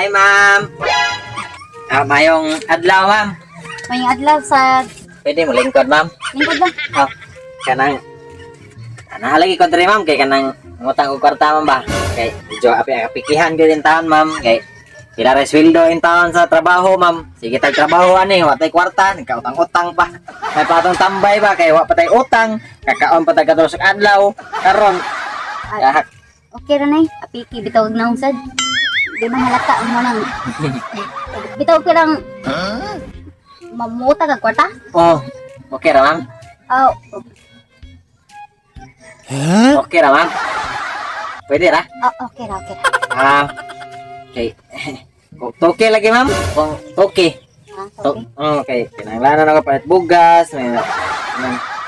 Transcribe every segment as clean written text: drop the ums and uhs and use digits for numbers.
Hi, ma'am. Mayong adlaw, ma'am. May adlaw sa Pwede mo lingkod, ma'am. lingkod lang. Oh, kanang nahalagi ko diri, ma'am, kay kanang ngutang og kwarta, ma'am ba? Kay medyo apikihan ko din taon, ma'am. Kay pila ra sweldo in taon sa trabaho, ma'am. Sige tag trabaho ani, wa tay kwarta, nagkautang-utang pa. May patong tambay ba kay wa pa tay utang, kakaon pa tag katulog sa adlaw. Karon Ay, okay ra nay. Apiki bitaw na usad. Di man halata mo nang. Bitaw ko lang. Mamuta kag kwarta? oh, okay ra, ma'am. Oh, Okay ra, ma'am. Pwede ra. okay ra, okay ra. Okay. Kung toke lagi, ma'am. Kung toke. Okay. Okay. Kinanglanan ako palit bugas, may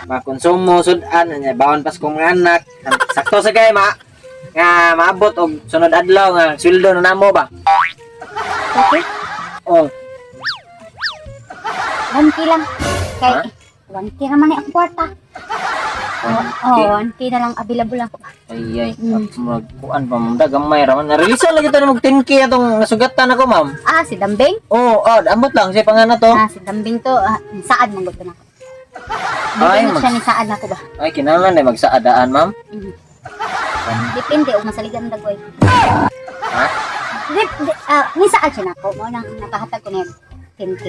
makonsumo, sudan, bawon pas kong anak. Sakto sa gay, nga maabot og sunod adlaw nga sweldo na namo ba? Okay. Oh, 1K lang. Kay Ha? 1K naman ni ang kwarta. okay. 1K na lang available ako. Ay, kuan pa ma'am, dagamay ra man. Na-release lagi tayo mag 10K atong nasugatan ako, ma'am. Si Dambing? Oh, ambot lang siya pangana to. Si Dambing to, saad mong gusto na ako. Ay, Dito siya ni saad na ako ba? Ay, kinahanglan ay magsaadaan, ma'am. Depende, masaligan na dagoy. Ha? Ni saad siya na ako. Mo nang nakahatag ko na 10K.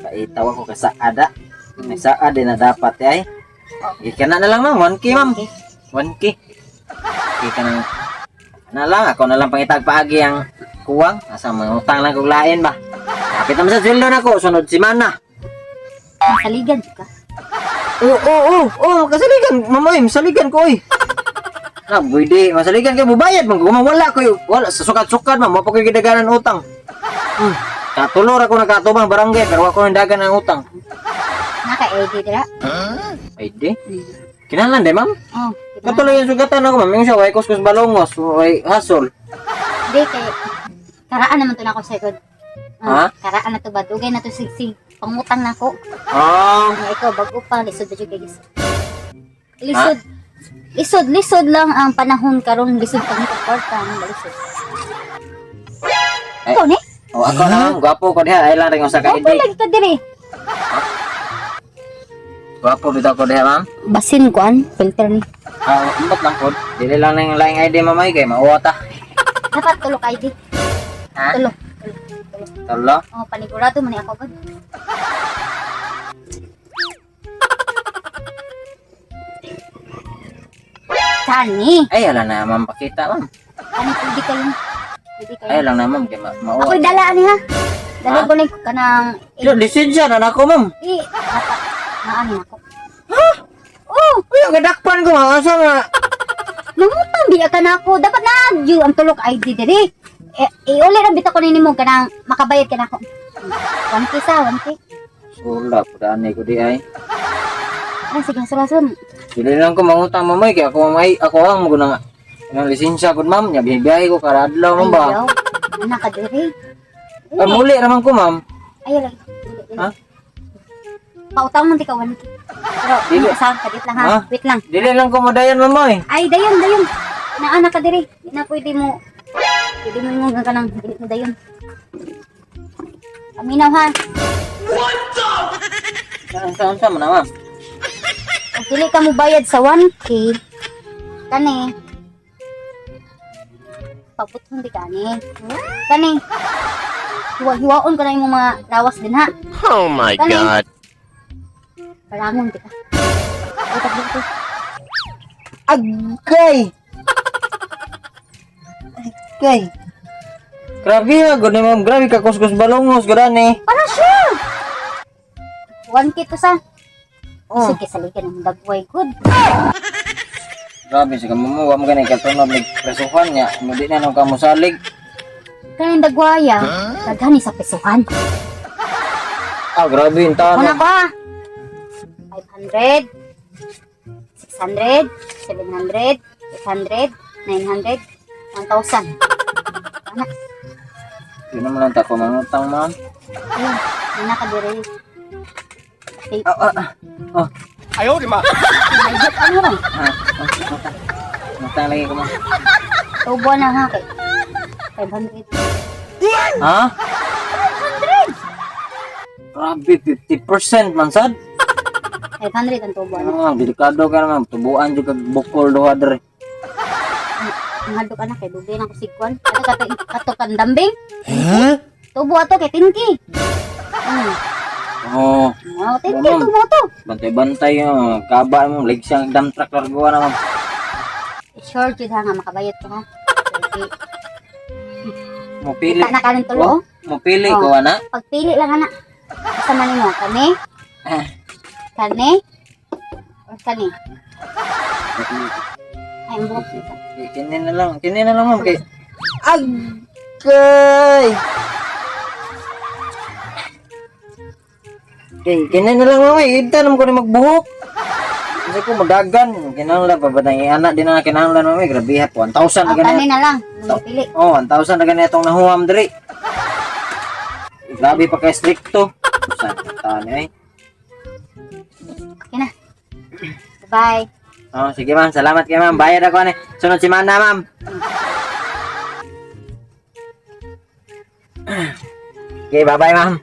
Paitaw ako ka saada. May saad din na dapat ay. Ikana na lang, ma'am. 1K, ma'am. 1K. Ikana na lang. Ako na lang pangitag paagi ang kuwang. Asa mga utang lang kong lain ba? Kapit naman sa sweldo na ko. Sunod simana. Masaligan ka. Kasaligan. Mamoy, masaligan ko, oy. Pwede. Masaligan kayo. Bubayad, ma'am. Kung mawala ko, wala. Sa sukat-sukat, ma'am. Mapa ko yung gidaganan utang. Katulor ako nakatubang barangay. Pero ako yung dagan ng utang. Naka-AD dira. Pwede. Kinalan, de, ma'am? Katuloy yung sugatan ako, ma'am. Yung siya, way kuskus balongos. Way hasol. Hindi, kay karaan naman to na ako sa ikod. Ha? Karaan na to ba? Dugay na to sigsig. Pangutang na ako. Nga ikaw, bago pa, lisod na dyan guys. Lisod lang ang panahon karon lisod pa nito kwarta ng lisod. Ay. Ikaw ni? Ako na, ma'am. Gwapo ko diha. Ay lang rin ako sa Okay kaindi. lagi ka diri. Gwapo bitaw ko diha, ma'am. Basin kuan, filter ni. Umbot lang po. Dili lang na yung laing ID, mamay. Kay mauwata. Dapat tulok ID. Ha? Tulok. Tolo? Panigurado man ni ako gud. Kani. Ay, ala na, ma'am. Pakita, ma'am. Kani pwede kayo. Pwede kayo. Ay, lang na, ma'am. Kay mauwata. Ako'y dala ni ha. Dala Ha? ko ni kanang Lisensya na ako, ma'am. dapat naanin ako. Uy, ang gadakpan ko, ma'am. Asa nga? Nangutang biya ka na ako. Dapat na ang tulok ID diri. Uli ra bitaw ko nimo kanang makabayad ka na ako. 1K sa 1K. Sula, pudaan ko di ay. Sige, sulason. Dili lang ko mangutang, mamay. Kaya ako, mamay. Ako ang magunang ng lisensya ko, ma'am. Nya, bibiyahe ko karadlaw, ma'am ba? Ayaw. Ana ka diri. Ay, muli raman ko, ma'am. Ayaw lang. Ha? Pautang mo di ka 1K. Pero Dili. sa kadit lang ha. Ha? Wait lang. Dili lang ko madayan, mamay. Ay, dayon. Naana ka diri. Di na pwede mo. Pwede mo yung ka nang dili mo dayon. Aminaw ha. Saan mo na, ma'am? Kung dili ka mo bayad sa 1K, kani. Pagputong di kani. Kani. Hiwaon ka na yung mga lawas din ha. Oh my Kani. God. Parangon di ka. Utak dito. Agay! Agay! Grabe nga, gud ni ma'am. Grabe ka kuskus balongos, gudani. Para siya! 1K to sa. Oh. Sige, saligan ng dagway. Good. Grabe, sige mo mo ganay katunog ni presuhan niya. Mudi na nung kamusalig. Kanin dagwaya. Daghani sa pesuhan. Grabe yung Una tanong. ko ha. 500. 600. 700. 800. 900. 1,000. Ano? Yun naman lang tako mangutang, ma'am. Ayun. Una ka diri. Okay. Ayaw, di ma. Mahigit ano lang. Utang lagi ko, ma'am. Tubo na ha. Kay 500. Ha? 500? Grabe, 50% man sad. 500 ang tubo. Ano? Ah, delikado ka naman. Tubuan dyan kag bukol doha dere. Ang hadok anak kay dugay na ko sigkwan. Kato kan dambing. Tubo ato kay tinki. Oh, Oh, tinki tubo to. bantay-bantay yung kaba mo. Like siyang dump truck largo naman. Sure jud ha nga makabayad ko ha. Okay. Mupili. Kita na kanin tulo. Oh. Mupili Oh. ko, ana. Pagpili lang ana. Asa man nimo kani? Ah. Kani? Or kani? Ay, ang buhok nito. Kinin na lang, ma'am. Kay... Agay! Kinin na lang, ma'am. Ita naman ko rin magbuhok. Kasi ko magagan. Kinahanglan pa ba na anak din na kinahanglan, ma'am. Grabe ha po. 1,000 na Oh, kani ganyan. na lang. Pili. Oh, 1,000 na ganyan itong nahuam diri. Grabe pa kay stricto. Saan tahan niyo eh. Okay na. Bye. Oh, sige ma'am. Salamat kay ma'am. Bayad ako ni. Sunod si Mana, ma'am. Okay, bye-bye, ma'am.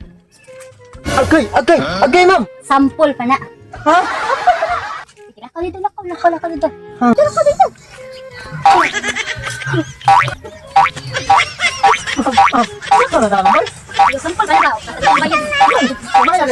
Agay, ma'am. Sample pa na. Ha? Sige, lakaw dito. Lakaw dito. Lakaw dito. Ano na naman? Sample pa na daw. Bayad. Bayad,